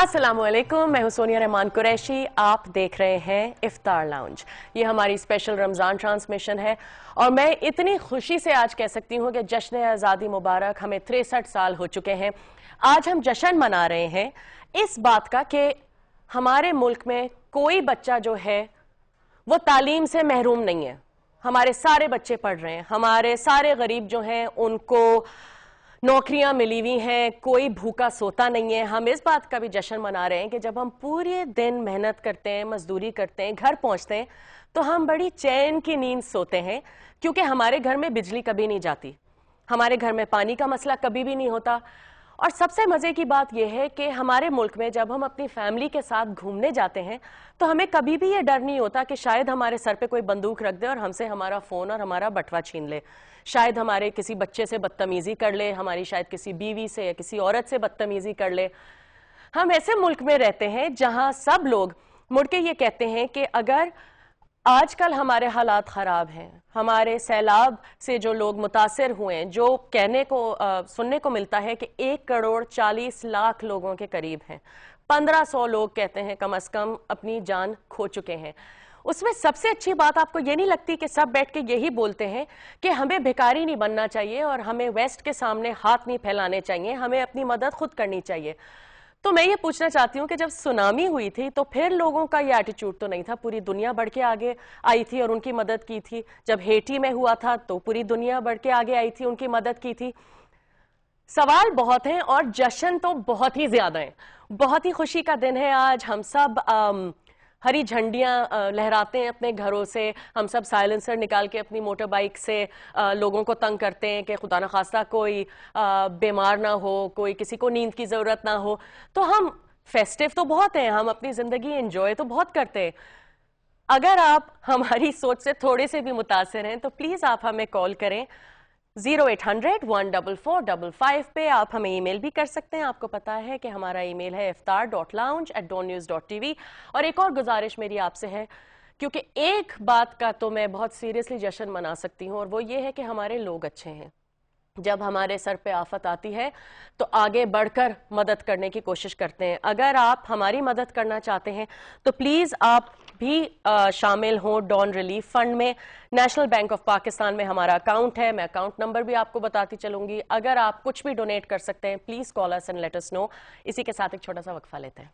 अस्सलामुअलैकुम, मैं हूं सोनिया रहमान कुरैशी। आप देख रहे हैं इफ्तार लाउंज। ये हमारी स्पेशल रमज़ान ट्रांसमिशन है और मैं इतनी खुशी से आज कह सकती हूं कि जश्न आज़ादी मुबारक, हमें 63 साल हो चुके हैं। आज हम जश्न मना रहे हैं इस बात का कि हमारे मुल्क में कोई बच्चा जो है वो तालीम से महरूम नहीं है। हमारे सारे बच्चे पढ़ रहे हैं, हमारे सारे गरीब जो हैं उनको नौकरियां मिली हुई हैं, कोई भूखा सोता नहीं है। हम इस बात का भी जश्न मना रहे हैं कि जब हम पूरे दिन मेहनत करते हैं, मजदूरी करते हैं, घर पहुंचते हैं तो हम बड़ी चैन की नींद सोते हैं, क्योंकि हमारे घर में बिजली कभी नहीं जाती, हमारे घर में पानी का मसला कभी भी नहीं होता। और सबसे मजे की बात यह है कि हमारे मुल्क में जब हम अपनी फैमिली के साथ घूमने जाते हैं तो हमें कभी भी ये डर नहीं होता कि शायद हमारे सर पे कोई बंदूक रख दे और हमसे हमारा फोन और हमारा बटवा छीन ले, शायद हमारे किसी बच्चे से बदतमीजी कर ले, हमारी शायद किसी बीवी से या किसी औरत से बदतमीजी कर ले। हम ऐसे मुल्क में रहते हैं जहां सब लोग मुड़ के ये कहते हैं कि अगर आजकल हमारे हालात ख़राब हैं, हमारे सैलाब से जो लोग मुतासिर हुए हैं, जो कहने को सुनने को मिलता है कि 1,40,00,000 लोगों के करीब हैं, 1500 लोग कहते हैं कम अज़ कम अपनी जान खो चुके हैं। उसमें सबसे अच्छी बात आपको ये नहीं लगती कि सब बैठ के यही बोलते हैं कि हमें भिखारी नहीं बनना चाहिए और हमें वेस्ट के सामने हाथ नहीं फैलाने चाहिए, हमें अपनी मदद खुद करनी चाहिए। तो मैं ये पूछना चाहती हूँ कि जब सुनामी हुई थी तो फिर लोगों का ये एटीट्यूड तो नहीं था, पूरी दुनिया बढ़ के आगे आई थी और उनकी मदद की थी। जब हेटी में हुआ था तो पूरी दुनिया बढ़ के आगे आई थी, उनकी मदद की थी। सवाल बहुत हैं और जश्न तो बहुत ही ज्यादा है। बहुत ही खुशी का दिन है आज। हम सब हरी झंडियां लहराते हैं अपने घरों से, हम सब साइलेंसर निकाल के अपनी मोटर बाइक से लोगों को तंग करते हैं कि खुदा न खास्ता कोई बीमार ना हो, कोई किसी को नींद की ज़रूरत ना हो। तो हम फेस्टिव तो बहुत हैं, हम अपनी ज़िंदगी एंजॉय तो बहुत करते हैं। अगर आप हमारी सोच से थोड़े से भी मुतासिर हैं तो प्लीज़ आप हमें कॉल करें 0800-144-55 पे। आप हमें ईमेल भी कर सकते हैं, आपको पता है कि हमारा ईमेल है iftar.lounge@dawnnews.tv। और एक और गुजारिश मेरी आपसे है, क्योंकि एक बात का तो मैं बहुत सीरियसली जश्न मना सकती हूँ और वो ये है कि हमारे लोग अच्छे हैं। जब हमारे सर पे आफत आती है तो आगे बढ़कर मदद करने की कोशिश करते हैं। अगर आप हमारी मदद करना चाहते हैं तो प्लीज़ आप भी शामिल हों डॉन रिलीफ फंड में। नेशनल बैंक ऑफ पाकिस्तान में हमारा अकाउंट है, मैं अकाउंट नंबर भी आपको बताती चलूंगी। अगर आप कुछ भी डोनेट कर सकते हैं please call us and let us know. इसी के साथ एक छोटा सा वक्फा लेते हैं।